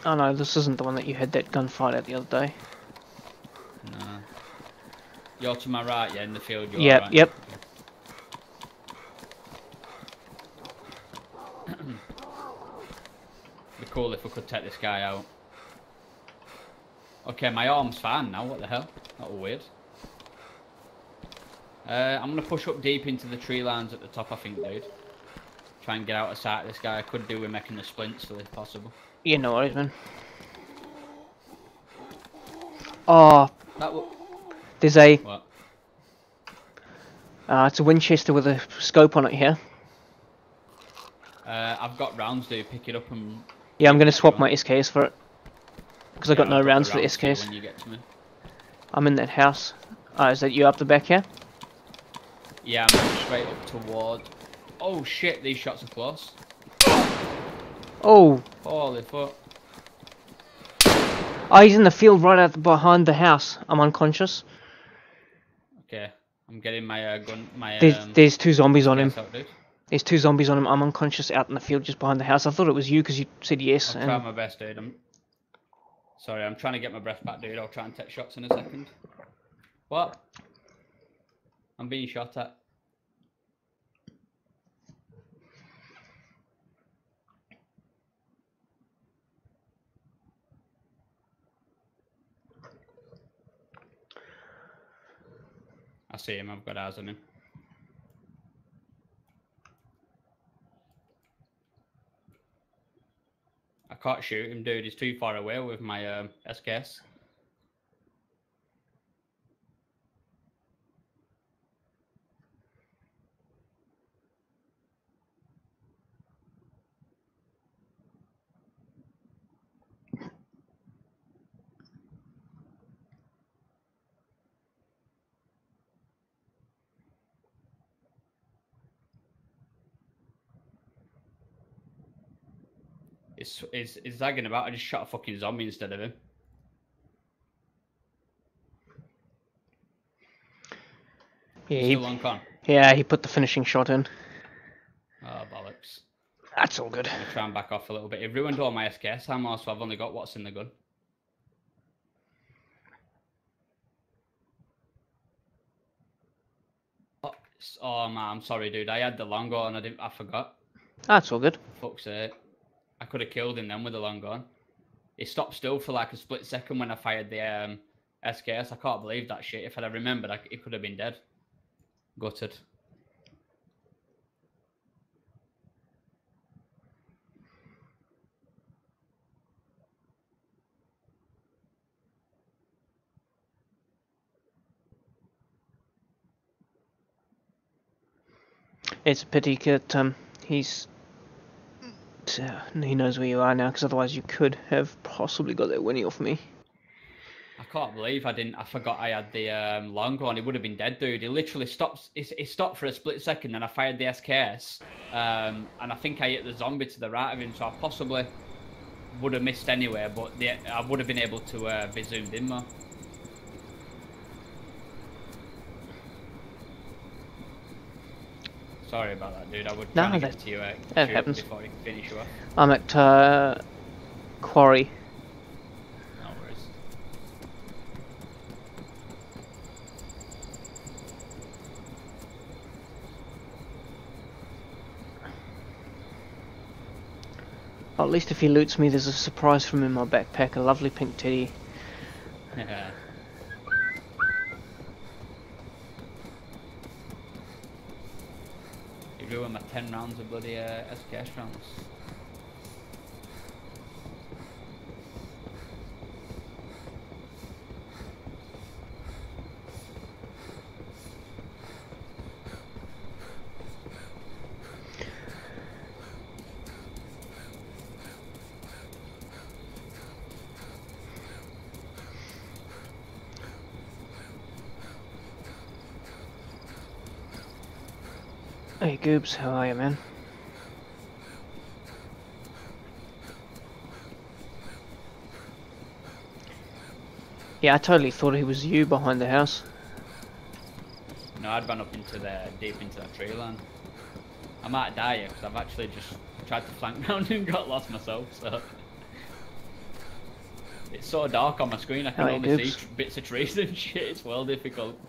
Speaker 2: Oh no, this isn't the one that you had that gunfight at the other day.
Speaker 1: No. You're to my right, yeah, in the field. You're
Speaker 2: Yep,
Speaker 1: right.
Speaker 2: yep.
Speaker 1: Be cool if we could take this guy out. Okay, my arm's fine now. What the hell? That was weird. I'm gonna push up deep into the tree lines at the top, I think, dude. Try and get out of sight of this guy. I could do with making the splints still if possible.
Speaker 2: Yeah, no worries, man. Oh,
Speaker 1: That will.
Speaker 2: there's a...
Speaker 1: What?
Speaker 2: it's a Winchester with a scope on it here.
Speaker 1: I've got rounds, dude. Pick it up and.
Speaker 2: Yeah, I'm gonna swap my SKS for it. Because I got
Speaker 1: Yeah,
Speaker 2: no
Speaker 1: I'll drop
Speaker 2: rounds for the
Speaker 1: rounds to you
Speaker 2: SKS.
Speaker 1: when you get to me.
Speaker 2: I'm in that house. Is that you up the back here?
Speaker 1: Yeah, I'm going straight up toward. Oh shit! These shots are close.
Speaker 2: Oh!
Speaker 1: Holy fuck!
Speaker 2: Oh, he's in the field right out behind the house. I'm unconscious.
Speaker 1: Okay, I'm getting my gun. My
Speaker 2: There's two zombies on him.
Speaker 1: SKS out, dude.
Speaker 2: There's two zombies on him. I'm unconscious out in the field just behind the house. I thought it was you because you said yes.
Speaker 1: I'll try my best, dude. Sorry, I'm trying to get my breath back, dude. I'll try and take shots in a second. What? I'm being shot at. I see him. I've got eyes on him. I can't shoot him, dude. He's too far away with my SKS. It's zagging about. I just shot a fucking zombie instead of him.
Speaker 2: Yeah,
Speaker 1: Still on con.
Speaker 2: he put the finishing shot in.
Speaker 1: Oh, bollocks.
Speaker 2: That's all good.
Speaker 1: I'm gonna try and back off a little bit. It ruined all my SKS ammo, so I've only got what's in the gun. Oh man, I'm sorry, dude. I had the long gun and I forgot.
Speaker 2: That's all good.
Speaker 1: Fuck's sake. I could have killed him then with the long gun. He stopped still for like a split second when I fired the SKS. I can't believe that shit. If I'd have remembered, he could have been dead. Gutted.
Speaker 2: It's a pity that he knows where you are now, because otherwise you could have possibly got that winnie off me.
Speaker 1: I can't believe I forgot I had the long one. He would have been dead, dude. He literally stopped. He stopped for a split second, then I fired the SKS, and I think I hit the zombie to the right of him, so I possibly would have missed anyway, but I would have been able to be zoomed in more. Sorry about that, dude. I would try to get to you
Speaker 2: that happens.
Speaker 1: Before you finish you off.
Speaker 2: I'm at Quarry.
Speaker 1: No worries.
Speaker 2: Well, at least if he loots me, there's a surprise from him in my backpack, a lovely pink teddy.
Speaker 1: Yeah. You ruined my 10 rounds of bloody SKS rounds.
Speaker 2: Hey Goobs, how are you, man? Yeah, I totally thought he was you behind the house.
Speaker 1: No, I'd run up into deep into that tree line. I might die here because I've actually just tried to flank round and got lost myself, so... It's so dark on my screen, I can only see bits of trees and shit, it's well difficult.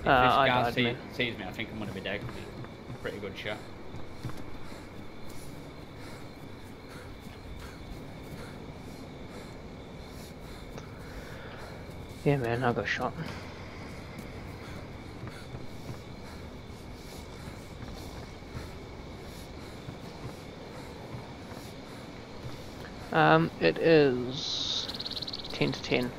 Speaker 1: If this guy sees me, I think I'm going to be dead. Pretty good shot.
Speaker 2: Yeah, man, I got shot. It is 10 to 10.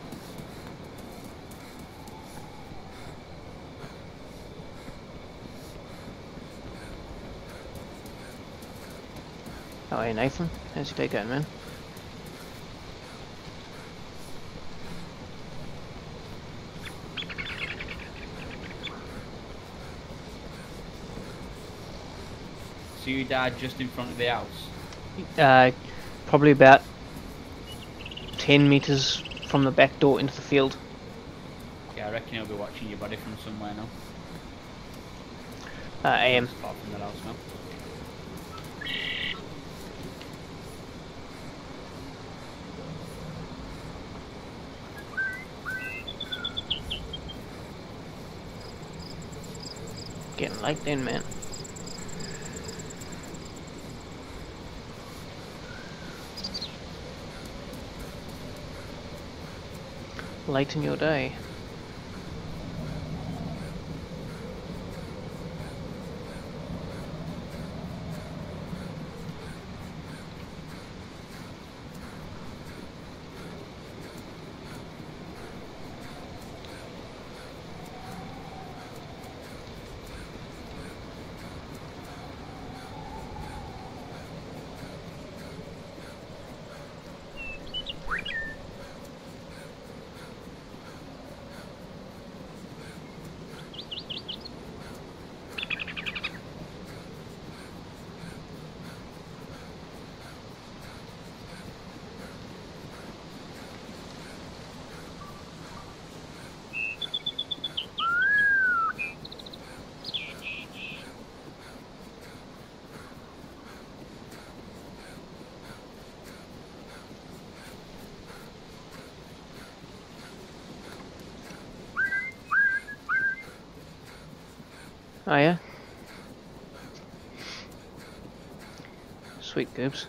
Speaker 2: Oh, hey Nathan, how's your day going, man?
Speaker 1: So you died just in front of the house?
Speaker 2: Probably about 10 meters from the back door into the field.
Speaker 1: Yeah, I reckon he'll be watching your body from somewhere now.
Speaker 2: AM.
Speaker 1: Apart from that house now.
Speaker 2: Getting late then, man. Late in your day. Oh yeah? Sweet goobs.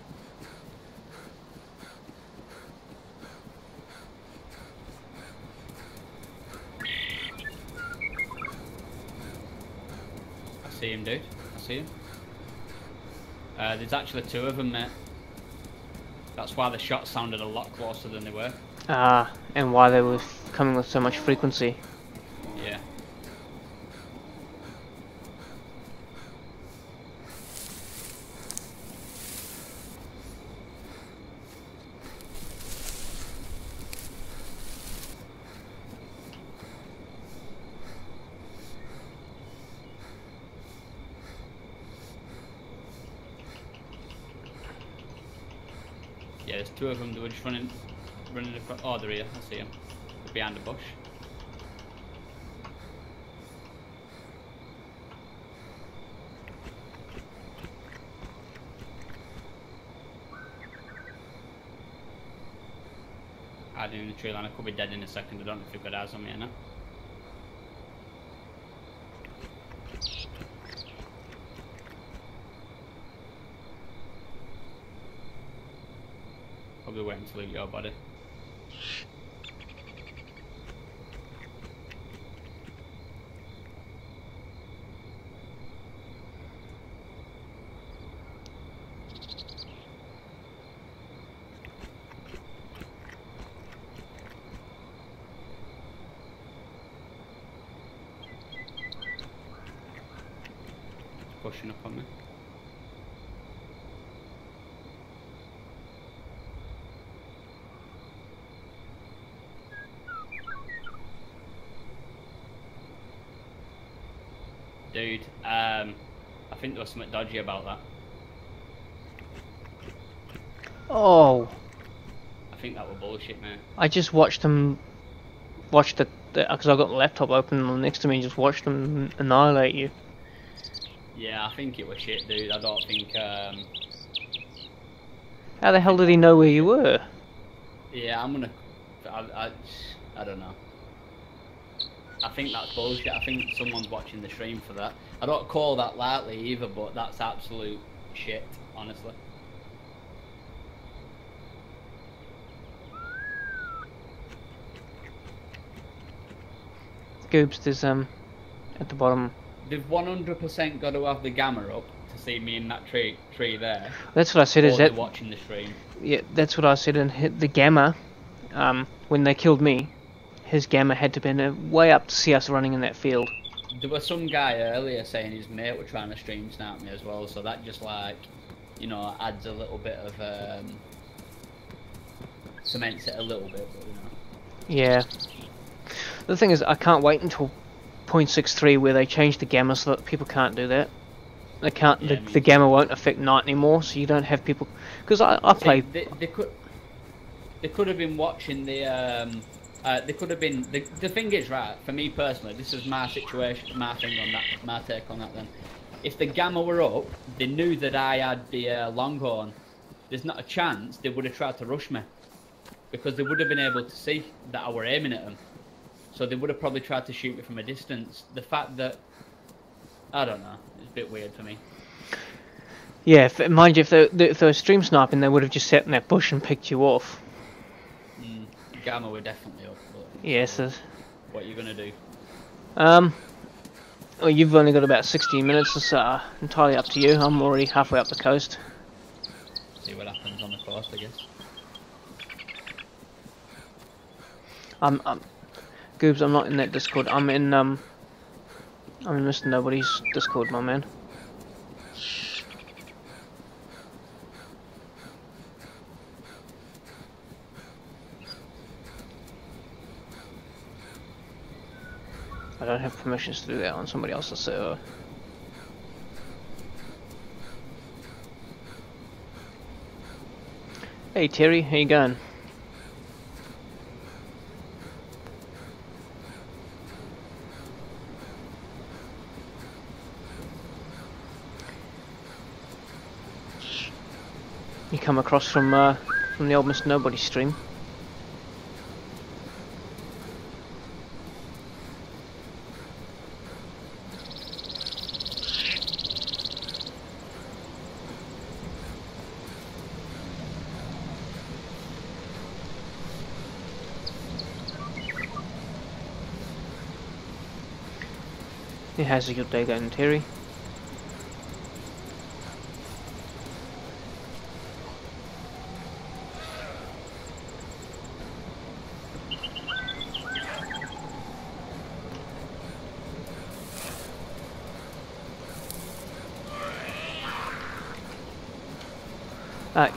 Speaker 1: I see him, dude. I see him. There's actually 2 of them, mate. That's why the shots sounded a lot closer than they were.
Speaker 2: Ah, and why they were coming with so much frequency.
Speaker 1: Yeah. Yeah, there's 2 of them that were just running across. Oh, they're here. I see them. They're behind a bush. Hiding in the tree line. I could be dead in a second. I don't know if you've got eyes on me or not. Probably waiting to loot your body. Pushing up on me. Dude, I think there was something dodgy about that.
Speaker 2: Oh,
Speaker 1: I think that was bullshit, man.
Speaker 2: I just watched them, because I've got the laptop open next to me, and just watched them annihilate you.
Speaker 1: Yeah, I think it was shit, dude. I don't think,
Speaker 2: How the hell did he know where you were?
Speaker 1: yeah, I don't know. I think that's bullshit. I think someone's watching the stream for that. I don't call that lightly either, but that's absolute shit, honestly.
Speaker 2: Goobs, there's at the bottom.
Speaker 1: They've 100% got to have the gamma up to see me in that tree there.
Speaker 2: That's what I said.
Speaker 1: Or
Speaker 2: Is
Speaker 1: they're
Speaker 2: that
Speaker 1: watching the stream?
Speaker 2: Yeah, that's what I said. And hit the gamma, when they killed me, his gamma had to be way up to see us running in that field.
Speaker 1: There was some guy earlier saying his mate were trying to stream snipe me as well, so that just like, you know, adds a little bit of cements it a little bit, but, you know.
Speaker 2: Yeah. The thing is, I can't wait until 0.63 where they change the gamma so that people can't do that. They can't.
Speaker 1: Yeah,
Speaker 2: the gamma won't affect night anymore, so you don't have people. Because I play.
Speaker 1: They could have been watching the. They could have been. The thing is, right, for me personally, this is my situation, my thing on that, my take on that then. If the gamma were up, they knew that I had the Longhorn. There's not a chance they would have tried to rush me. Because they would have been able to see that I were aiming at them. So they would have probably tried to shoot me from a distance. The fact that, I don't know, it's a bit weird for me.
Speaker 2: Yeah, mind you, if they were stream sniping, they would have just sat in that bush and picked you off.
Speaker 1: Gamma were definitely up. But
Speaker 2: Yes.
Speaker 1: what are you gonna do?
Speaker 2: Well, you've only got about 16 minutes. It's entirely up to you. I'm already halfway up the coast.
Speaker 1: See what happens on the course, I guess.
Speaker 2: Goobs, I'm not in that Discord. I'm in Mr. Nobody's Discord, my man. I don't have permissions to do that on somebody else's server. Hey Terry, how you going? You come across from the old Mr. Nobody stream. It has your day going, Terry.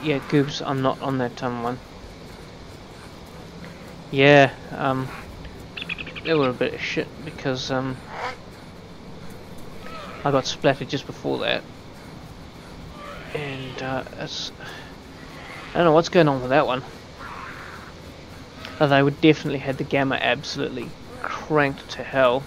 Speaker 2: Yeah, Goobs, I'm not on that one. Yeah, they were a bit of shit because I got splattered just before that, and it's, I don't know what's going on with that one. They would definitely had the gamma absolutely cranked to hell.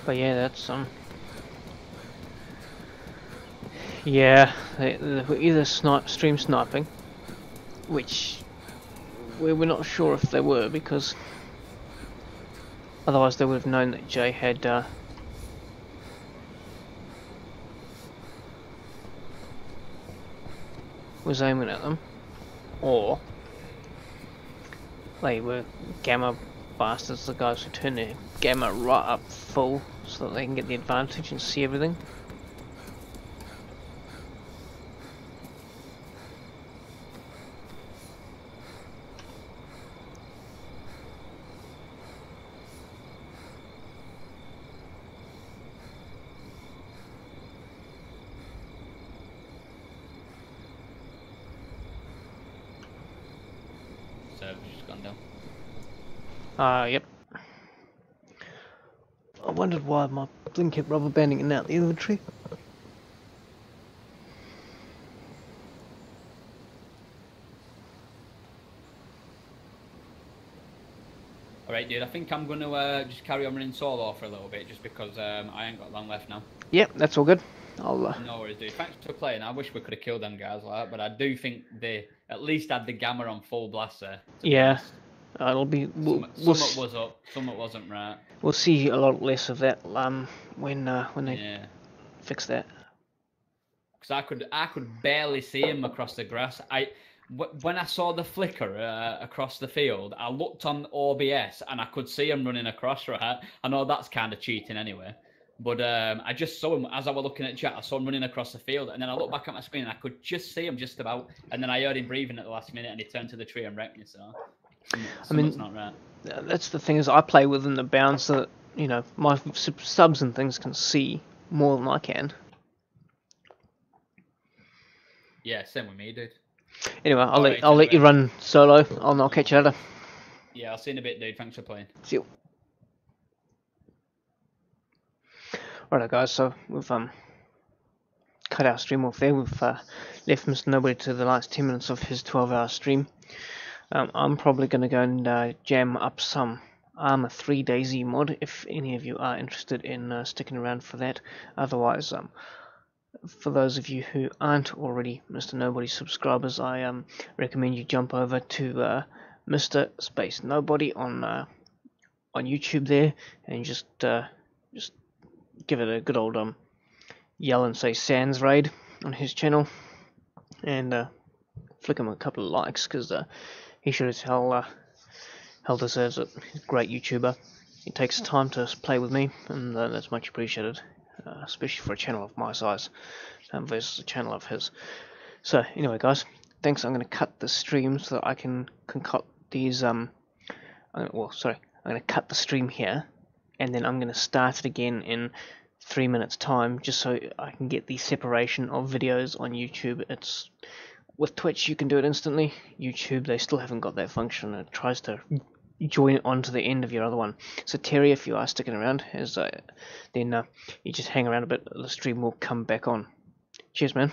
Speaker 2: But yeah, that's yeah, they were either stream sniping, which we're not sure if they were, because otherwise they would have known that Jay had was aiming at them, or they were gamma bastards, the guys who turn their gamma right up full so that they can get the advantage and see everything.
Speaker 1: Server's just gone down.
Speaker 2: Yep. I wondered why my thing kept rubber banding in and out the inventory.
Speaker 1: Alright dude, I think I'm going to just carry on running solo for a little bit, just because I ain't got long left now.
Speaker 2: Yep, that's all good. I'll
Speaker 1: No worries dude, thanks for playing. I wish we could have killed them guys like that, but I do think they at least had the gamma on full blast there.
Speaker 2: Yeah, it'll be.
Speaker 1: Somewhat was up, somewhat wasn't right.
Speaker 2: We'll see a lot less of that when they fix that.
Speaker 1: Because I could barely see him across the grass. When I saw the flicker across the field, I looked on OBS and I could see him running across. Right, I know that's kind of cheating anyway, but I just saw him as I was looking at chat. I saw him running across the field, and then I looked back at my screen and I could just see him just about. And then I heard him breathing at the last minute, and he turned to the tree and wrecked me. So
Speaker 2: I mean,
Speaker 1: not right.
Speaker 2: That's the thing, is I play within the bounds that, you know, my subs and things can see more than I can.
Speaker 1: Yeah, same with me, dude.
Speaker 2: Anyway, I'll let you run solo. I'll catch you later.
Speaker 1: Yeah, I'll see you in a bit, dude. Thanks for playing.
Speaker 2: See you. Righto, guys. So we've cut our stream off there. We've left Mr. Nobody to the last 10 minutes of his 12-hour stream. I'm probably going to go and jam up some Arma 3 DayZ mod if any of you are interested in sticking around for that. Otherwise, for those of you who aren't already Mr. Nobody subscribers, I recommend you jump over to Mr. Space Nobody on YouTube there, and just give it a good old yell and say Sans Raid on his channel, and flick him a couple of likes, because he sure as hell deserves it. He's a great YouTuber. He takes time to play with me, and that's much appreciated, especially for a channel of my size versus a channel of his. So anyway, guys, thanks. I'm going to cut the stream so that I can concoct these. I'm going to cut the stream here, and then I'm going to start it again in 3 minutes time, just so I can get the separation of videos on YouTube. It's with Twitch you can do it instantly. YouTube, they still haven't got that function. It tries to join it onto the end of your other one. So Terry, if you are sticking around, then you just hang around a bit. The stream will come back on. Cheers, man.